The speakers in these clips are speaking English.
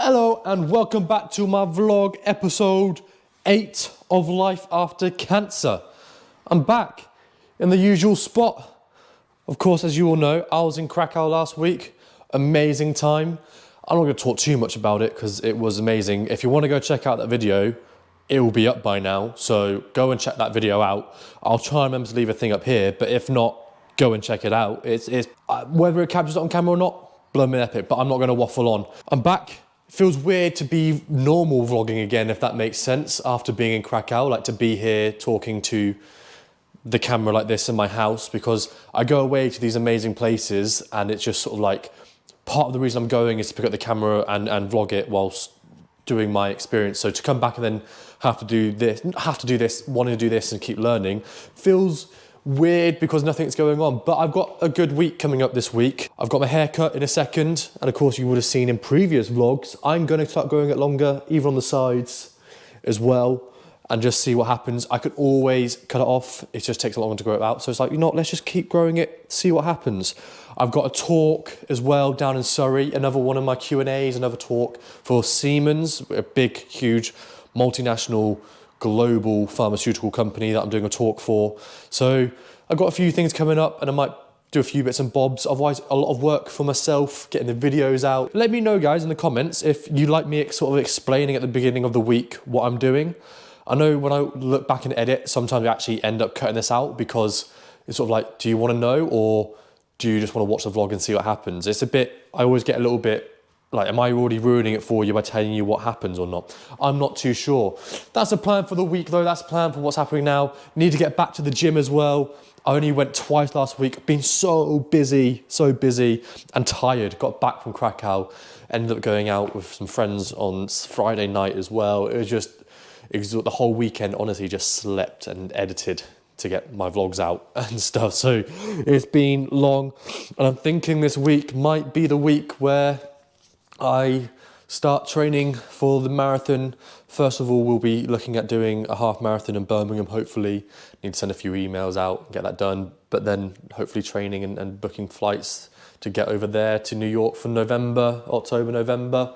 Hello and welcome back to my vlog, episode 8 of Life After Cancer. I'm back in the usual spot. Of course, as you all know, I was in Krakow last week. Amazing time. I'm not going to talk too much about it because it was amazing. If you want to go check out that video, it will be up by now. So go and check that video out. I'll try and remember to leave a thing up here, but if not, go and check it out. It's whether it captures it on camera or not, blow me epic, but I'm not going to waffle on. I'm back. It feels weird to be normal vlogging again, if that makes sense, after being in Krakow, like to be here talking to the camera like this in my house, because I go away to these amazing places and it's just sort of like, part of the reason I'm going is to pick up the camera and vlog it whilst doing my experience. So to come back and then have to do this, wanting to do this and keep learning, feels weird because nothing's going on. But I've got a good week coming up this week. I've got my hair cut in a second, and of course you would have seen in previous vlogs, I'm going to start growing it longer, even on the sides as well, and just see what happens. I could always cut it off, it just takes a longer to grow it out. So it's like, you know what, let's just keep growing it, see what happens. I've got a talk as well down in Surrey, another one of my Q&As, another talk for Siemens, a big, huge, multinational, global pharmaceutical company that I'm doing a talk for. So I've got a few things coming up and I might do a few bits and bobs. Otherwise, a lot of work for myself, getting the videos out. Let me know, guys, in the comments if you like me sort of explaining at the beginning of the week what I'm doing. I know when I look back and edit, sometimes I actually end up cutting this out because it's sort of like, do you want to know or do you just want to watch the vlog and see what happens? It's a bit, I always get a little bit like, am I already ruining it for you by telling you what happens or not? I'm not too sure. That's the plan for the week though. That's the plan for what's happening now. Need to get back to the gym as well. I only went twice last week. Been so busy and tired. Got back from Krakow. Ended up going out with some friends on Friday night as well. It was just, the whole weekend, honestly, just slept and edited to get my vlogs out and stuff. So it's been long. And I'm thinking this week might be the week where I start training for the marathon. First of all, we'll be looking at doing a half marathon in Birmingham, hopefully. Need to send a few emails out, get that done. But then hopefully training and booking flights to get over there to New York for October, November.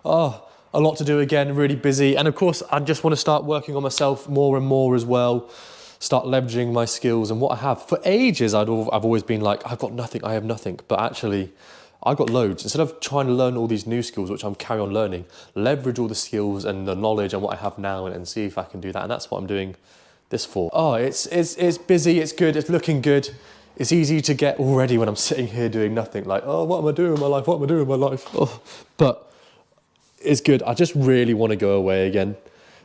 Oh, a lot to do again, really busy. And of course, I just want to start working on myself more and more as well. Start leveraging my skills and what I have. For ages, I've always been like, I've got nothing, I have nothing. But actually, I've got loads. Instead of trying to learn all these new skills, which I'm carry on learning, leverage all the skills and the knowledge and what I have now and see if I can do that. And that's what I'm doing this for. Oh, it's busy, it's good, it's looking good. It's easy to get already when I'm sitting here doing nothing, like, oh, what am I doing with my life? What am I doing with my life? Oh. But it's good. I just really want to go away again.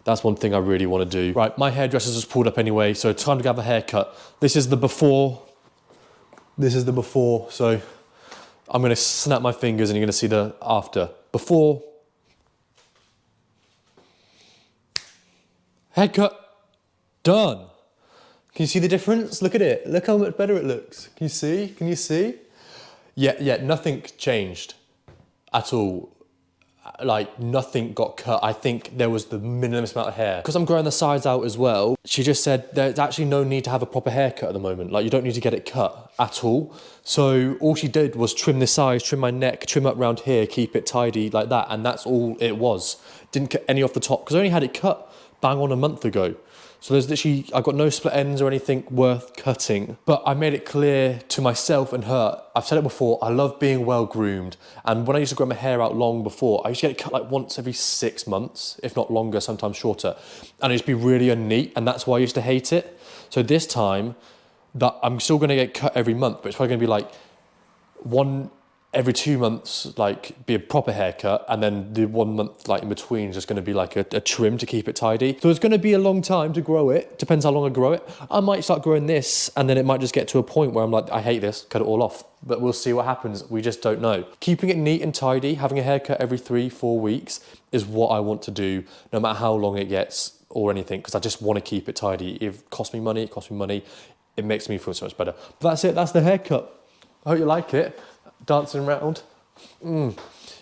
That's one thing I really want to do. Right, my hairdresser's just pulled up anyway, so time to have a haircut. This is the before. This is the before, so I'm going to snap my fingers and you're going to see the after. Before. Haircut. Done. Can you see the difference? Look at it. Look how much better it looks. Can you see? Can you see? Yeah, nothing changed at all. Like, nothing got cut. I think there was the minimum amount of hair. Because I'm growing the sides out as well, she just said there's actually no need to have a proper haircut at the moment. Like, you don't need to get it cut at all. So all she did was trim the sides, trim my neck, trim up around here, keep it tidy like that. And that's all it was. Didn't cut any off the top because I only had it cut bang on a month ago. So there's literally, I've got no split ends or anything worth cutting. But I made it clear to myself and her, I've said it before, I love being well groomed. And when I used to grow my hair out long before, I used to get it cut like once every 6 months, if not longer, sometimes shorter. And it used to be really unneat, and that's why I used to hate it. So this time, that I'm still gonna get cut every month, but it's probably gonna be like one every 2 months, like be a proper haircut, and then the 1 month like in between is just going to be like a trim to keep it tidy. So it's going to be a long time to grow it. Depends how long I grow it. I might start growing this and then it might just get to a point where I'm like, I hate this, cut it all off. But we'll see what happens. We just don't know. Keeping it neat and tidy, having a haircut every 3-4 weeks is what I want to do, no matter how long it gets or anything, because I just want to keep it tidy. If it costs me money, it costs me money. It makes me feel so much better. But that's it, that's the haircut. I hope you like it. Dancing around. You're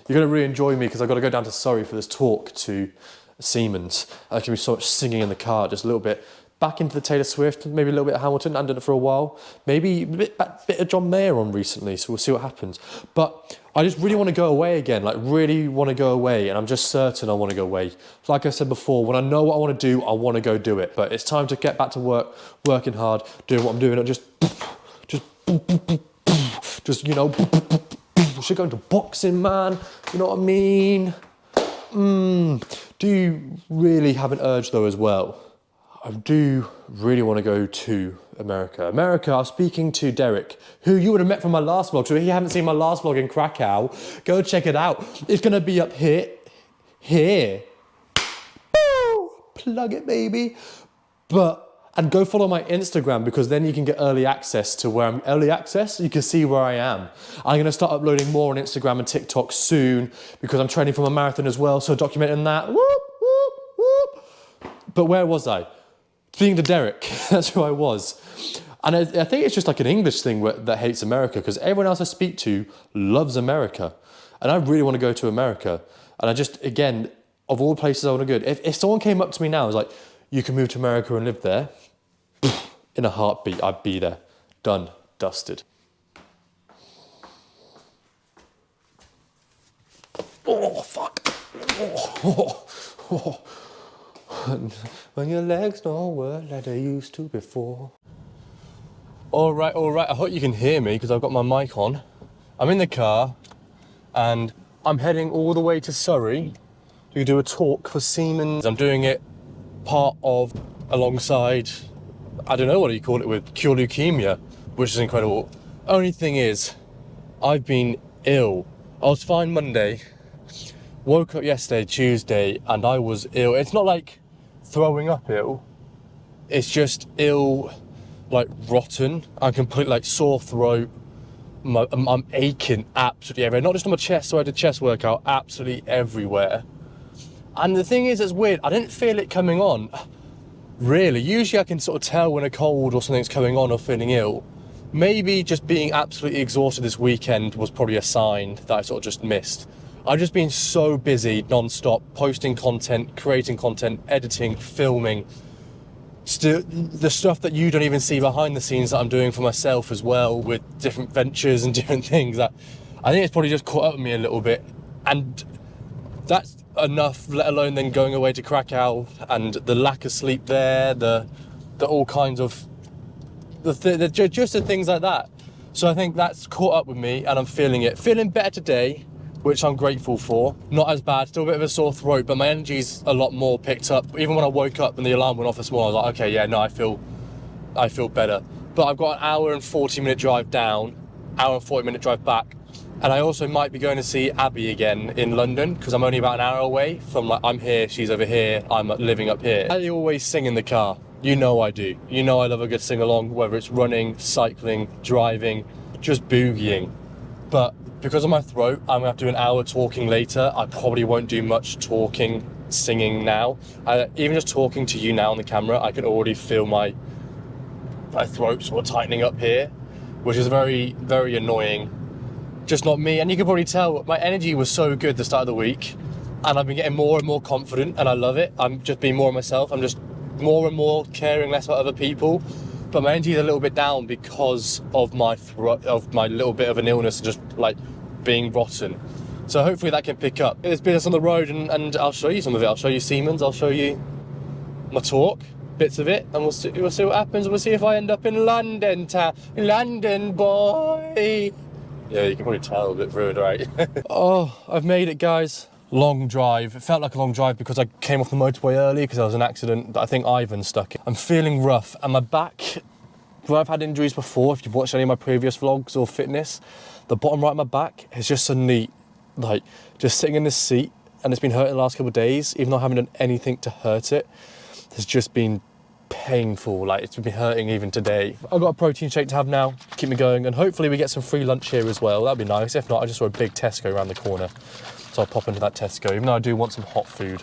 going to really enjoy me because I've got to go down to Surrey for this talk to Siemens. There's going to be so much singing in the car, just a little bit back into the Taylor Swift, maybe a little bit of Hamilton. I haven't done it for a while. Maybe a bit of John Mayer on recently, so we'll see what happens. But I just really want to go away again, like really want to go away, and I'm just certain I want to go away. Like I said before, when I know what I want to do, I want to go do it. But it's time to get back to work, working hard, doing what I'm doing, not just, you know, should go into boxing, man. You know what I mean? Do you really have an urge though as well? I do really want to go to America. I was speaking to Derek, who you would have met from my last vlog. So if you haven't seen my last vlog in Krakow, go check it out. It's going to be up here. Woo! Plug it, baby. And go follow my Instagram, because then you can get early access to where I'm early access. You can see where I am. I'm going to start uploading more on Instagram and TikTok soon, because I'm training for my marathon as well. So documenting that. Whoop, whoop, whoop. But where was I? Speaking to Derek, that's who I was. And I think it's just like an English thing that hates America, because everyone else I speak to loves America. And I really want to go to America. And I just, again, of all the places I want to go, if someone came up to me now and was like, you can move to America and live there, in a heartbeat, I'd be there. Done, dusted. Oh, fuck. Oh. When your legs don't work like they used to before. All right. I hope you can hear me, because I've got my mic on. I'm in the car, and I'm heading all the way to Surrey to do a talk for Siemens. I'm doing it alongside, I don't know what you call it, with cure leukemia, which is incredible. Only thing is, I've been ill. I was fine Monday, woke up yesterday, Tuesday, and I was ill. It's not like throwing up ill, it's just ill, like rotten. I'm completely like sore throat. I'm aching absolutely everywhere, not just on my chest, so I did chest workout, absolutely everywhere. And the thing is, it's weird, I didn't feel it coming on. Really, usually I can sort of tell when a cold or something's coming on or feeling ill. Maybe just being absolutely exhausted this weekend was probably a sign that I sort of just missed. I've just been so busy non-stop, posting content, creating content, editing, filming. The stuff that you don't even see behind the scenes that I'm doing for myself as well, with different ventures and different things, that I think it's probably just caught up with me a little bit. And that's enough, let alone then going away to Krakow and the lack of sleep there, the all kinds of just the things like that. So I think that's caught up with me, and I'm feeling it. Feeling better today, which I'm grateful for. Not as bad, still a bit of a sore throat, but my energy's a lot more picked up. Even when I woke up and the alarm went off this morning, I was like, okay, yeah, no, I feel better. But I've got an hour and 40-minute drive down, hour and 40-minute drive back. And I also might be going to see Abby again in London, because I'm only about an hour away from, like, I'm here, she's over here, I'm living up here. I always sing in the car. You know I do. You know I love a good sing-along, whether it's running, cycling, driving, just boogieing. But because of my throat, I'm gonna have to do an hour talking later. I probably won't do much talking, singing now. Even just talking to you now on the camera, I can already feel my throat sort of tightening up here, which is very, very annoying. Just not me. And you can probably tell my energy was so good the start of the week, and I've been getting more and more confident, and I love it. I'm just being more myself. I'm just more and more caring less about other people. But my energy is a little bit down because of my little bit of an illness, just like being rotten. So hopefully that can pick up. There's business on the road, and I'll show you some of it. I'll show you Siemens, I'll show you my talk, bits of it, and we'll see what happens. We'll see if I end up in London town. London boy. Yeah, you can probably tell a bit rude, right? Oh, I've made it, guys. Long drive. It felt like a long drive because I came off the motorway early because there was an accident that I think Ivan stuck in. I'm feeling rough, and my back, where I've had injuries before, if you've watched any of my previous vlogs or fitness, the bottom right of my back is just suddenly, like, just sitting in this seat, and it's been hurting the last couple of days, even though I haven't done anything to hurt it. It's just been painful, like it's been hurting even today. I've got a protein shake to have now, keep me going, and hopefully we get some free lunch here as well. That'd be nice. If not, I just saw a big Tesco around the corner, so I'll pop into that Tesco, even though I do want some hot food.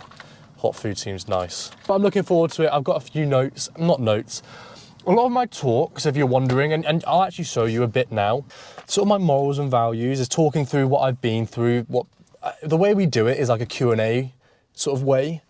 Hot food seems nice. But I'm looking forward to it. I've got a few notes, not notes. A lot of my talks, if you're wondering, and I'll actually show you a bit now, sort of my morals and values is talking through what I've been through. The way we do it is like a Q&A sort of way.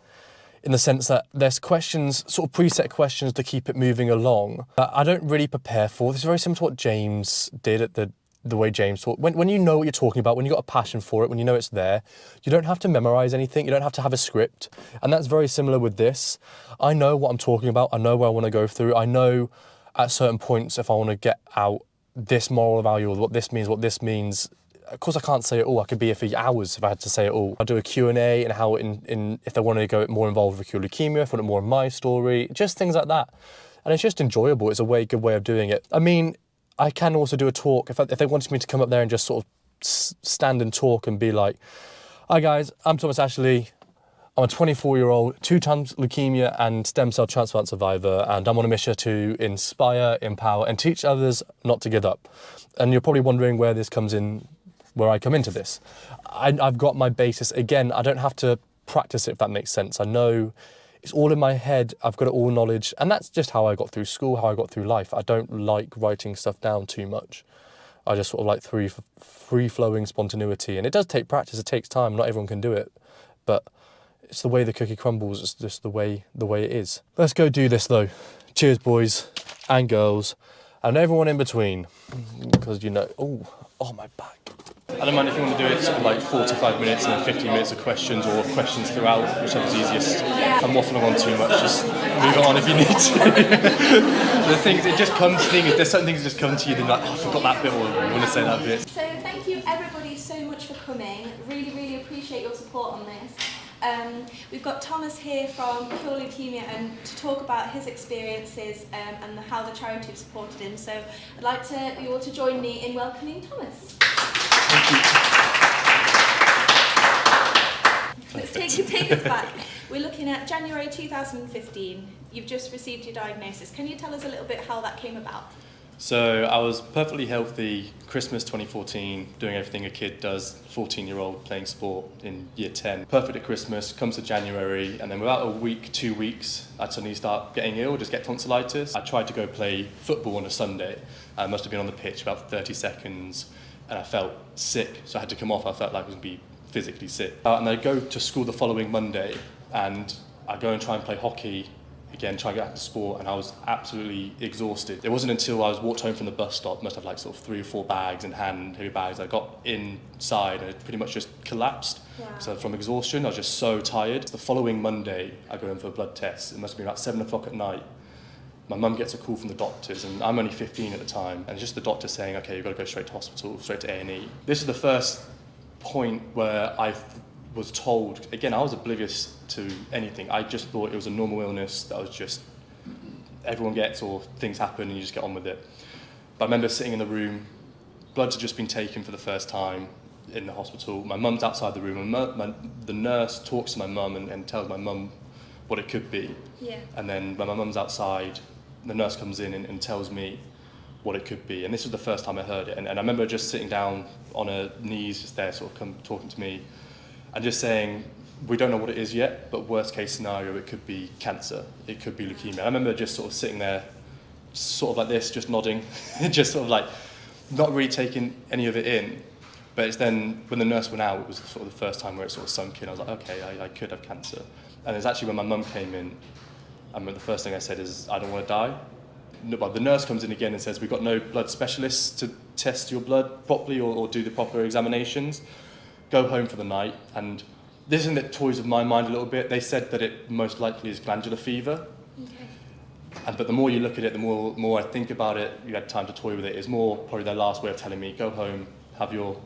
in the sense that there's questions, sort of preset questions to keep it moving along that I don't really prepare for. This is very similar to what James did at the way James taught. When you know what you're talking about, when you've got a passion for it, when you know it's there, you don't have to memorize anything, you don't have to have a script. And that's very similar with this. I know what I'm talking about, I know where I want to go through, I know at certain points if I want to get out this moral value or what this means. Of course I can't say it all, I could be here for hours if I had to say it all. I'll do a Q&A and how if they want to go more involved with acute leukemia, if they want more of my story, just things like that. And it's just enjoyable, it's a good way of doing it. I mean, I can also do a talk, if they wanted me to come up there and just sort of stand and talk and be like, hi guys, I'm Thomas Ashley, I'm a 24-year-old, 2 times leukemia and stem cell transplant survivor, and I'm on a mission to inspire, empower, and teach others not to give up. And you're probably wondering where this comes in, where I come into this. I've got my basis. Again, I don't have to practice it, if that makes sense. I know it's all in my head. I've got it all knowledge. And that's just how I got through school, how I got through life. I don't like writing stuff down too much. I just sort of like free-flowing spontaneity. And it does take practice, it takes time. Not everyone can do it. But it's the way the cookie crumbles. It's just the way it is. Let's go do this though. Cheers, boys and girls, and everyone in between. Because, you know, oh, my back. I don't mind if you want to do it sort of like 45 minutes and then 15 minutes of questions, or questions throughout, whichever's easiest. If I'm waffling on too much, just move it on if you need to. The things, it just comes to things, there's certain things that just come to you, then like, oh, I forgot that bit, or I want to say that bit. So thank you everybody so much for coming. Really, really appreciate your support on this. We've got Thomas here from Cure Leukemia and to talk about his experiences and how the charity have supported him. So I'd like you all to join me in welcoming Thomas. Thank you. Let's take us back. We're looking at January 2015. You've just received your diagnosis. Can you tell us a little bit how that came about? So I was perfectly healthy, Christmas 2014, doing everything a kid does, 14-year-old playing sport in year 10. Perfect at Christmas, comes to January, and then without a week, 2 weeks, I'd suddenly start getting ill, just get tonsillitis. I tried to go play football on a Sunday. I must have been on the pitch about 30 seconds, and I felt sick, so I had to come off. I felt like I was going to be physically sick. And I go to school the following Monday, and I go and try and play hockey, again, trying to get back to sport, and I was absolutely exhausted. It wasn't until I was walked home from the bus stop, must have like sort of 3 or 4 bags in hand, heavy bags, I got inside and it pretty much just collapsed. Wow. So from exhaustion, I was just so tired. The following Monday, I go in for a blood test. It must have been about 7 o'clock at night. My mum gets a call from the doctors, and I'm only 15 at the time, and it's just the doctor saying, okay, you've got to go straight to hospital, straight to A&E. This is the first point where I was told, again, I was oblivious to anything. I just thought it was a normal illness that was just, everyone gets, or things happen and you just get on with it. But I remember sitting in the room, bloods had just been taken for the first time in the hospital. My mum's outside the room, and the nurse talks to my mum and tells my mum what it could be. Yeah. And then when my mum's outside, the nurse comes in and tells me what it could be. And this was the first time I heard it. And I remember just sitting down on her knees, just there, sort of talking to me, and just saying, we don't know what it is yet, but worst case scenario, it could be cancer, it could be leukemia. I remember just sort of sitting there, sort of like this, just nodding, just sort of like, not really taking any of it in. But it's then, when the nurse went out, it was sort of the first time where it sort of sunk in. I was like, okay, I could have cancer. And it's actually when my mum came in, and the first thing I said is, I don't want to die. Well, the nurse comes in again and says, we've got no blood specialists to test your blood properly or do the proper examinations. Go home for the night. And this isn't it toys with my mind a little bit. They said that it most likely is glandular fever. Okay. But the more you look at it, the more I think about it, you had time to toy with it, it's more probably their last way of telling me, go home, have your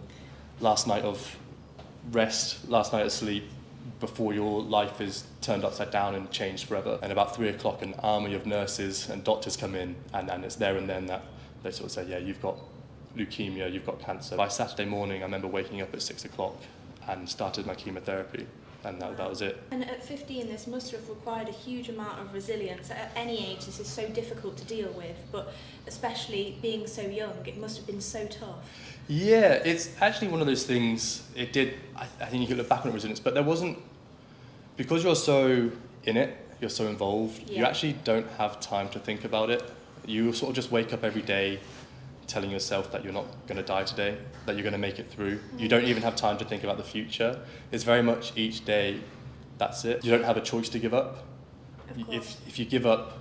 last night of rest, last night of sleep, before your life is turned upside down and changed forever. And about 3 o'clock, an army of nurses and doctors come in, and it's there and then that they sort of say, yeah, you've got leukemia, you've got cancer. By Saturday morning, I remember waking up at 6 o'clock and started my chemotherapy, and that was it. And at 15, this must have required a huge amount of resilience. At any age, this is so difficult to deal with, but especially being so young, it must have been so tough. Yeah, it's actually one of those things, it did, I think you could look back on resilience, but there wasn't, because you're so in it, you're so involved, you actually don't have time to think about it. You sort of just wake up every day telling yourself that you're not going to die today, that you're going to make it through. You don't even have time to think about the future. It's very much each day that's it. You don't have a choice to give up. If you give up,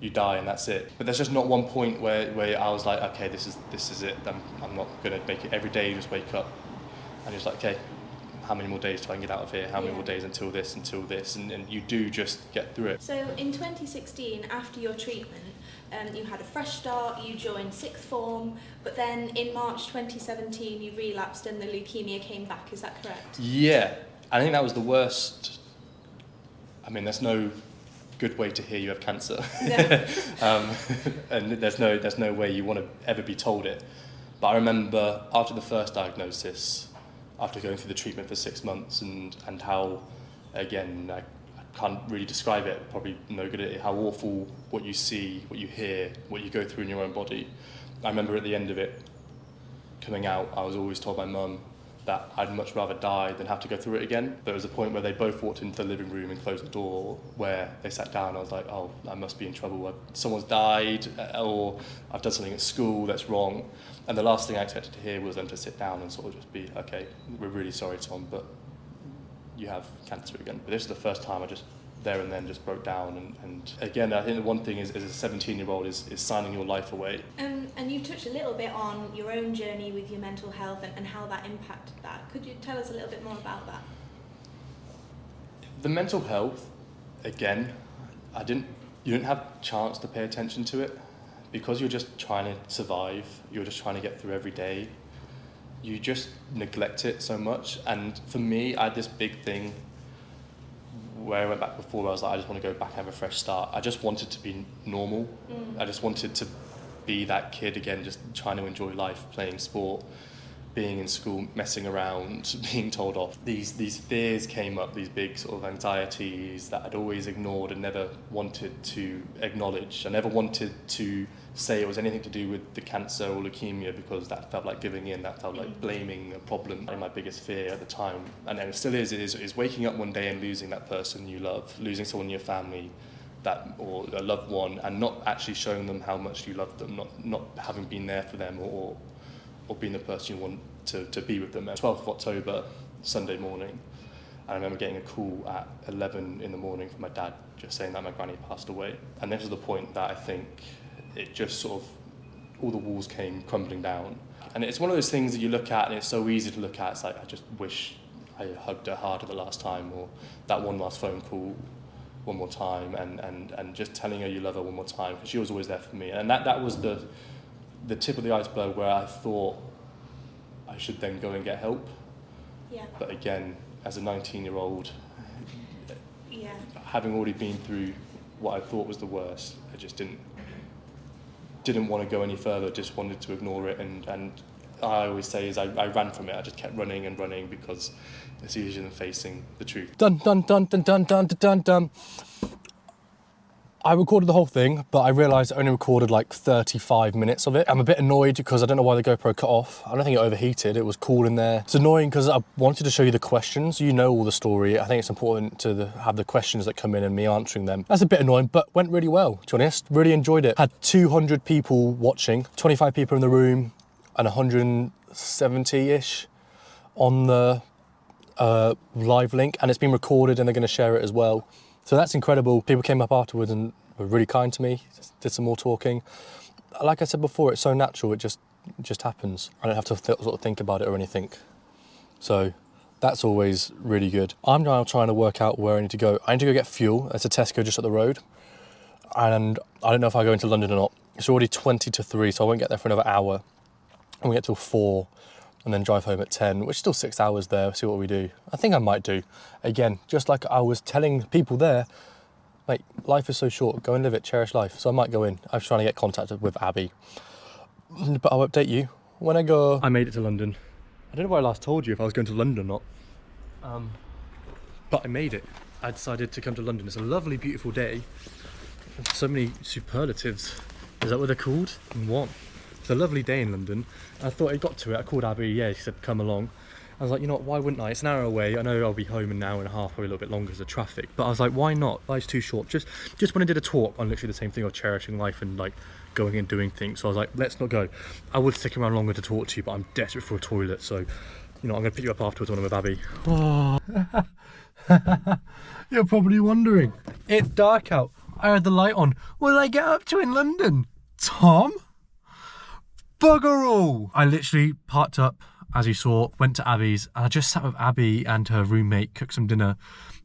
you die, and that's it. But there's just not one point where I was like, okay, this is it. I'm not going to make it. Every day you just wake up and it's like, okay, how many more days do I get out of here? How many more days until this, and you do just get through it. So in 2016, after your treatment, you had a fresh start, you joined sixth form, but then in March 2017 you relapsed and the leukemia came back, is that correct? Yeah, I think that was the worst. I mean, there's no good way to hear you have cancer. And there's no way you want to ever be told it. But I remember after the first diagnosis, after going through the treatment for 6 months, and how, again, I can't really describe it, probably no good at it, how awful what you see, what you hear, what you go through in your own body. I remember at the end of it, coming out, I was always told by Mum that I'd much rather die than have to go through it again. There was a point where they both walked into the living room and closed the door, where they sat down. I was like, oh, I must be in trouble. Someone's died, or I've done something at school that's wrong. And the last thing I expected to hear was them to sit down and sort of just be, okay, we're really sorry, Tom, but you have cancer again. But this is the first time I just, there and then, just broke down. And again, I think the one thing is, as a 17-year-old, is signing your life away. And you touched a little bit on your own journey with your mental health and how that impacted that. Could you tell us a little bit more about that? The mental health, again, you didn't have a chance to pay attention to it. Because you're just trying to survive, you're just trying to get through every day, you just neglect it so much. And for me, I had this big thing where I went back before, where I was like, I just want to go back and have a fresh start. I just wanted to be normal. I just wanted to be that kid again, just trying to enjoy life, playing sport, being in school, messing around, being told off. These fears came up, these big sort of anxieties that I'd always ignored and never wanted to acknowledge. I never wanted to say it was anything to do with the cancer or leukemia, because that felt like giving in, that felt like blaming a problem. And my biggest fear at the time, and it still is waking up one day and losing that person you love, losing someone in your family, or a loved one, and not actually showing them how much you love them, not having been there for them, or being the person you want to be with them. 12th of October, Sunday morning, I remember getting a call at 11 in the morning from my dad, just saying that my granny passed away. And this is the point that I think it just sort of, all the walls came crumbling down. And it's one of those things that you look at and it's so easy to look at. It's like, I just wish I hugged her harder the last time, or that one last phone call one more time, and just telling her you love her one more time, because she was always there for me. And that was the tip of the iceberg, where I thought I should then go and get help. Yeah. But again, as a 19-year-old, yeah, having already been through what I thought was the worst, I just didn't want to go any further, just wanted to ignore it. And I always say is I ran from it. I just kept running and running, because it's easier than facing the truth. Dun dun dun dun dun dun dun dun. I recorded the whole thing, but I realised I only recorded like 35 minutes of it. I'm a bit annoyed because I don't know why the GoPro cut off. I don't think it overheated, it was cool in there. It's annoying because I wanted to show you the questions. You know all the story. I think it's important to have the questions that come in and me answering them. That's a bit annoying, but went really well, to be honest. Really enjoyed it. Had 200 people watching, 25 people in the room, and 170-ish on the live link, and it's been recorded and they're going to share it as well. So that's incredible. People came up afterwards and were really kind to me, did some more talking. Like I said before, it's so natural, it just happens. I don't have to sort of think about it or anything. So that's always really good. I'm now trying to work out where I need to go. I need to go get fuel. There's a Tesco just up the road. And I don't know if I go into London or not. It's already 20 to 3, so I won't get there for another hour. And we get till 4. And then drive home at 10, which is still 6 hours there, see what we do. I think I might do. Again, just like I was telling people there, like, life is so short, go and live it, cherish life. So I might go in. I was trying to get contacted with Abby. But I'll update you when I go. I made it to London. I don't know why I last told you if I was going to London or not. But I made it. I decided to come to London. It's a lovely, beautiful day. So many superlatives. Is that what they're called? In one. It's a lovely day in London. I thought I got to it. I called Abby, yeah, she said come along. I was like, you know what, why wouldn't I? It's an hour away. I know I'll be home in an hour and a half, probably a little bit longer because of traffic. But I was like, why not? Life's too short. Just when I did a talk on literally the same thing of cherishing life and like going and doing things. So I was like, let's not go. I would stick around longer to talk to you, but I'm desperate for a toilet. So, you know, I'm going to pick you up afterwards when I'm with Abby. Oh. You're probably wondering, it's dark out. I had the light on. What did I get up to in London? Tom? Bugger all! I literally parked up, as you saw, went to Abby's, and I just sat with Abby and her roommate, cooked some dinner,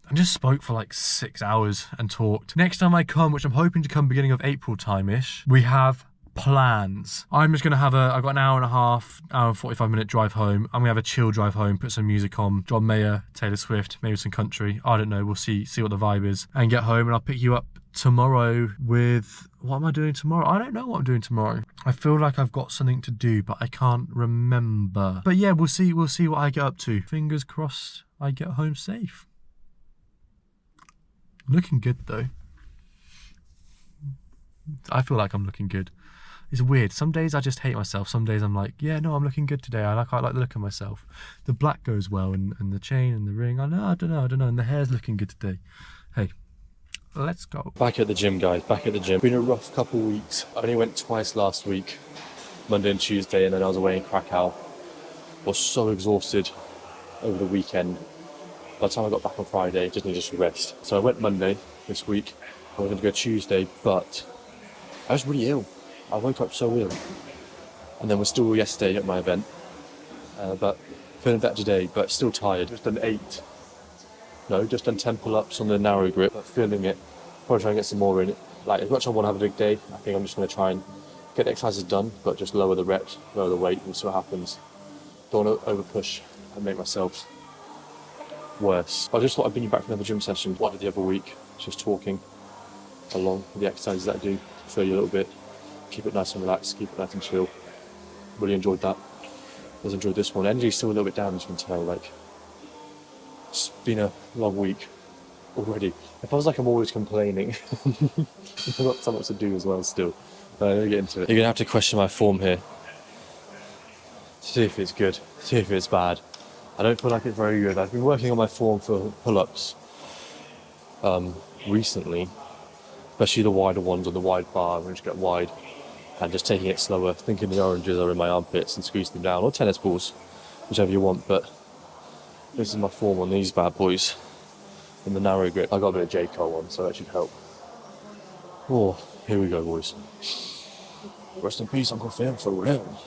and just spoke for like 6 hours and talked. Next time I come, which I'm hoping to come beginning of April time-ish, we have plans. I'm just gonna have I've got an hour and a half, hour and 45-minute drive home. I'm gonna have a chill drive home, put some music on, John Mayer, Taylor Swift, maybe some country. I don't know, we'll see what the vibe is. And get home and I'll pick you up tomorrow with, what am I doing tomorrow? I don't know what I'm doing tomorrow. I feel like I've got something to do, but I can't remember. But yeah, we'll see what I get up to. Fingers crossed I get home safe. Looking good though. I feel like I'm looking good. It's weird. Some days I just hate myself. Some days I'm like, yeah, no, I'm looking good today. I like the look of myself. The black goes well, and the chain and the ring. I don't know. And the hair's looking good today. Hey, let's go. Back at the gym, guys. Back at the gym. Been a rough couple weeks. I only went twice last week, Monday and Tuesday, and then I was away in Krakow. Was so exhausted over the weekend. By the time I got back on Friday, just needed some rest. So I went Monday this week. I was going to go Tuesday, but I was really ill. I woke up so ill. And then was still yesterday at my event. But feeling better today, but still tired. Just done 10 pull-ups on the narrow grip, but feeling it. Probably try and get some more in it. Like, as much as I want to have a big day, I think I'm just going to try and get the exercises done, but just lower the reps, lower the weight, and see what happens. Don't want to over-push and make myself worse. I just thought I'd bring you back from another gym session. What I did the other week, just talking along with the exercises that I do, show you a little bit, keep it nice and relaxed, keep it nice and chill. Really enjoyed that. I've enjoyed this one. Energy's still a little bit down, as you can tell. Like, it's been a long week already. It feels like I'm always complaining. I've got so much to do as well still. Let me get into it. You're gonna have to question my form here. See if it's good, see if it's bad. I don't feel like it's very good. I've been working on my form for pull-ups recently, especially the wider ones on the wide bar, when you get wide, and just taking it slower, thinking the oranges are in my armpits and squeezing them down, or tennis balls, whichever you want. But this is my form on these bad boys in the narrow grip. I got a bit of J. Cole on, so that should help. Oh, here we go, boys. Rest in peace, Uncle Phil, for real.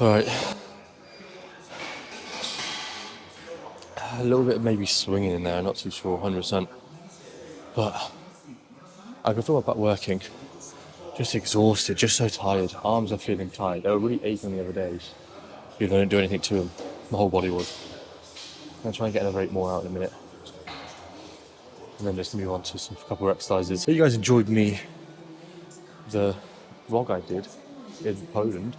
Alright. A little bit of maybe swinging in there, I'm not too sure, 100%. But I can feel my back working. Just exhausted, just so tired. Arms are feeling tired. They were really aching the other days. Even though I didn't do anything to them. My whole body was. I'm going to try and get another 8 more out in a minute. And then just move on to a couple of exercises. Hope you guys enjoyed the vlog I did in Poland.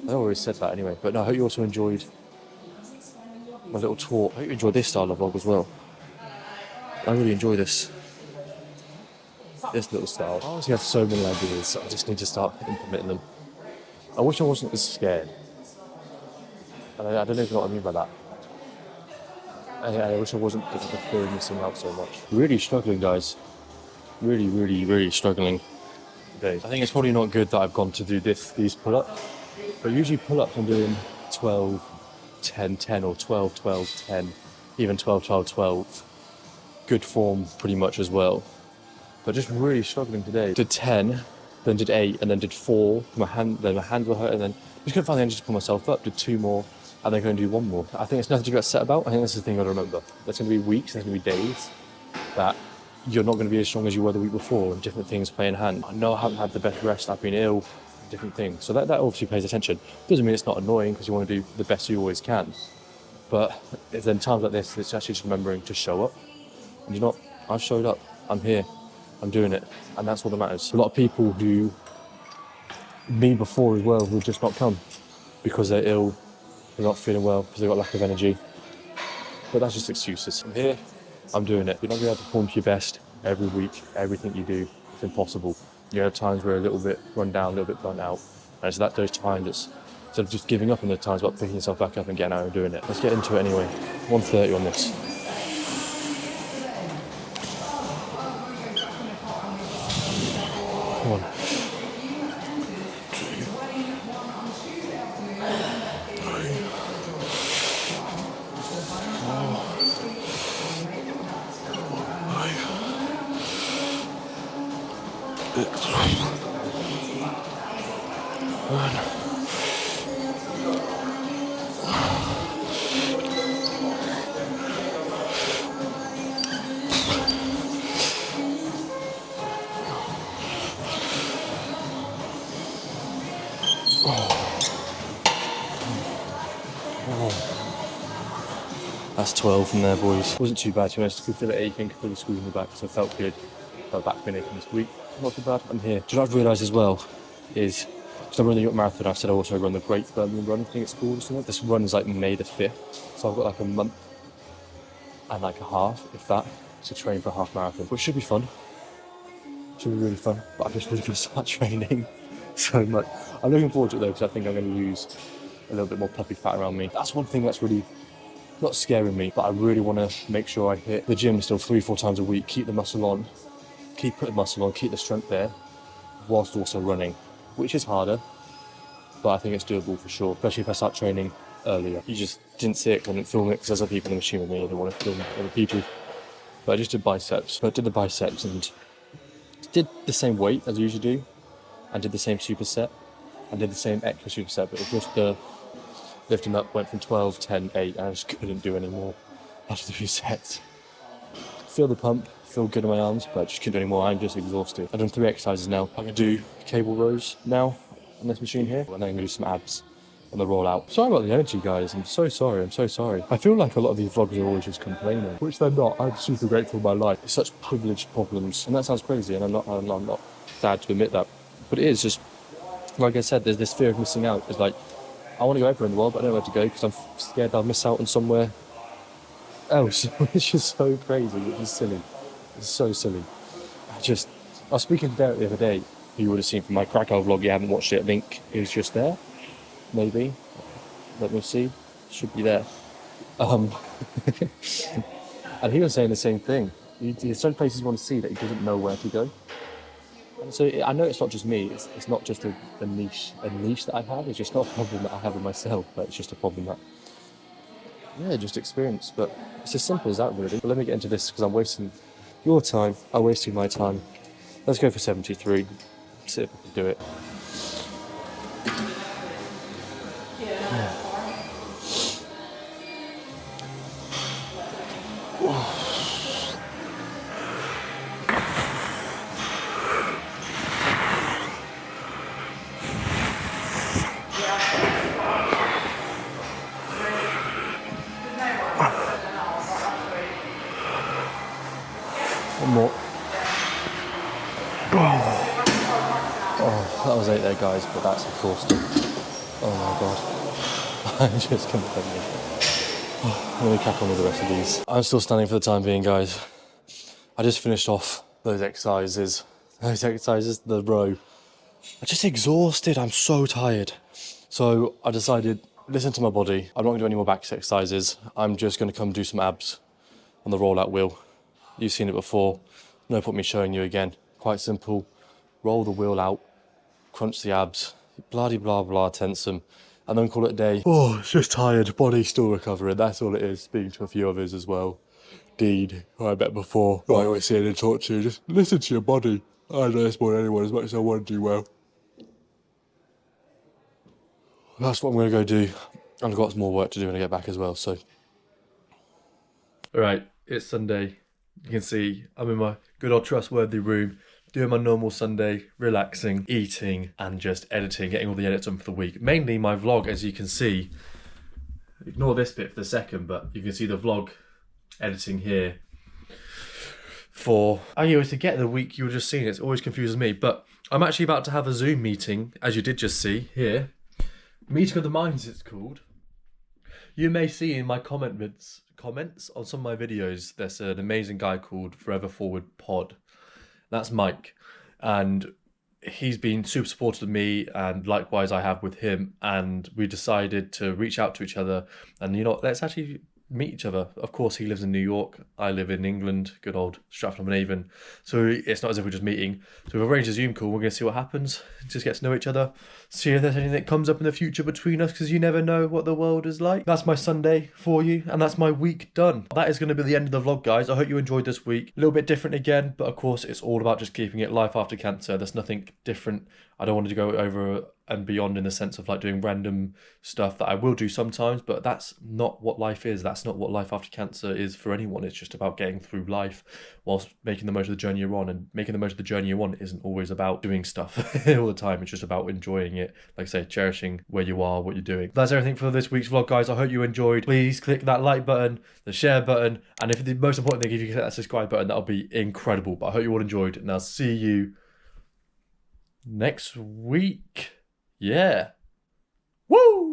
I always said that anyway, but no, I hope you also enjoyed my little talk. I hope you enjoyed this style of vlog as well. I really enjoy this little style. I honestly have so many ideas, I just need to start implementing them. I wish I wasn't as scared. And I don't even know what I mean by that. I wish I wasn't because of the fear of missing out so much. Really struggling, guys. Really struggling today. I think it's probably not good that I've gone to do these pull-ups. But usually pull-ups I'm doing 12, 10, 10 or 12, 12, 10, even 12, 12, 12. Good form pretty much as well. But just really struggling today. Did 10, then did 8, and then did 4. Then my hands were hurt, and then just couldn't find the energy to pull myself up. Did 2 more, and then going to do 1 more. I think it's nothing to get upset about. I think that's the thing I've got to remember. There's going to be weeks, there's going to be days that you're not going to be as strong as you were the week before, and different things play in hand. I know I haven't had the best rest, I've been ill, different things. So that obviously pays attention. Doesn't mean it's not annoying, because you want to do the best you always can. But if then times like this, it's actually just remembering to show up. And you know what? I've showed up. I'm here. I'm doing it. And that's all that matters. A lot of people who, me before as well, would just not come because they're ill, they're not feeling well, because they've got lack of energy. But that's just excuses. I'm here. I'm doing it. You're not going to have to perform to your best every week, everything you do. It's impossible. You have times where you're a little bit run down, a little bit burnt out. And it's those times, it's instead of just giving up on the times, about picking yourself back up and getting out and doing it. Let's get into it anyway. 1:30 on this. Come on. That's 12 from there, boys. Wasn't too bad, to be honest. I could feel it aching, could feel the squeeze in the back, so it felt good. Felt back been aching this week. Not too bad. I'm here. Do you know what I've realised as well is, because I'm running the New York Marathon, I've said I also run the Great Birmingham Run, I think it's called or something. This run is like May the 5th, so I've got like a month and like a half, if that, to train for a half marathon, which should be fun. Should be really fun, but I'm just really going to start training so much. I'm looking forward to it though, because I think I'm going to lose a little bit more puppy fat around me. That's one thing that's really not scaring me, but I really want to make sure I hit the gym still 3-4 times a week, keep the muscle on, keep putting muscle on, keep the strength there, whilst also running, which is harder, but I think it's doable for sure, especially if I start training earlier. You just didn't see it, couldn't film it, because there's other people in the machine with me, I didn't want to film other people. But I just did biceps. But I did the biceps and did the same weight as I usually do, and did the same superset, and did the same extra superset, but it was just the lifting up went from 12, 10, 8, and I just couldn't do any more after the few sets. Feel the pump, feel good in my arms, but I just couldn't do any more. I'm just exhausted. I've done 3 exercises now. I'm going to do cable rows now on this machine here, and then I'm going to do some abs on the roll out. Sorry about the energy, guys. I'm so sorry. I feel like a lot of these vlogs are always just complaining, which they're not. I'm super grateful for my life. It's such privileged problems, and that sounds crazy, and I'm not sad to admit that, but it is just, like I said, there's this fear of missing out. It's like, I want to go everywhere in the world, but I don't know where to go because I'm scared I'll miss out on somewhere else, which is so crazy, which is silly. It's so silly. I was speaking to Derek the other day, who you would have seen from my Krakow vlog. You haven't watched it, link is just there. Maybe. Let me see. Should be there. And he was saying the same thing. There's certain places you want to see that he doesn't know where to go. And so I know it's not just me, it's not just a niche that I have, it's just not a problem that I have with myself, but it's just a problem that, yeah, just experience. But it's as simple as that, really. But let me get into this, because I'm wasting your time, I'm wasting my time. Let's go for 73, see if I can do it. Yeah. One more. Oh, that was 8 there, guys, but that's exhausting. Oh my god. I'm just completely. I'm going to crack on with the rest of these. I'm still standing for the time being, guys. I just finished off those exercises, the row. I'm just exhausted, I'm so tired. So I decided, listen to my body. I'm not going to do any more back exercises. I'm just going to come do some abs on the rollout wheel. You've seen it before, no point me showing you again. Quite simple, roll the wheel out, crunch the abs, blah blah blah, tense them, and then call it a day. Oh, it's just tired, body still recovering, that's all it is. Speaking to a few others as well. Dean, who I met before, who I always see and talk to, just listen to your body. I know this more than anyone, as much as I want to do well. That's what I'm going to go do. I've got some more work to do when I get back as well, so. Alright, it's Sunday. You can see I'm in my good old trustworthy room, doing my normal Sunday, relaxing, eating, and just editing, getting all the edits done for the week. Mainly my vlog, as you can see. Ignore this bit for the second, but you can see the vlog editing here. To get the week you were just seeing, it always confuses me, but I'm actually about to have a Zoom meeting, as you did just see Meeting of the Minds, it's called. You may see in my comments comments on some of my videos, there's an amazing guy called Forever Forward Pod. That's Mike. And he's been super supportive of me, and likewise I have with him. And we decided to reach out to each other and, you know, let's actually meet each other. Of course, he lives in New York, I live in England, good old Stratford-upon-Avon, so it's not as if we're just meeting. So we've arranged a Zoom call. We're going to see what happens, just get to know each other, see if there's anything that comes up in the future between us, because you never know what the world is like. That's my Sunday for you, and that's my week done. That is going to be the end of the vlog, guys. I hope you enjoyed this week. A little bit different again, but of course it's all about just keeping it life after cancer. There's nothing different. I don't want to go over and beyond in the sense of like doing random stuff that I will do sometimes, but that's not what life is. That's not what life after cancer is for anyone. It's just about getting through life whilst making the most of the journey you're on, and making the most of the journey you're on isn't always about doing stuff all the time. It's just about enjoying it. Like I say, cherishing where you are, what you're doing. That's everything for this week's vlog, guys. I hope you enjoyed. Please click that like button, the share button, and if the most important thing, if you can hit that subscribe button, that'll be incredible. But I hope you all enjoyed, and I'll see you next week. Yeah. Woo!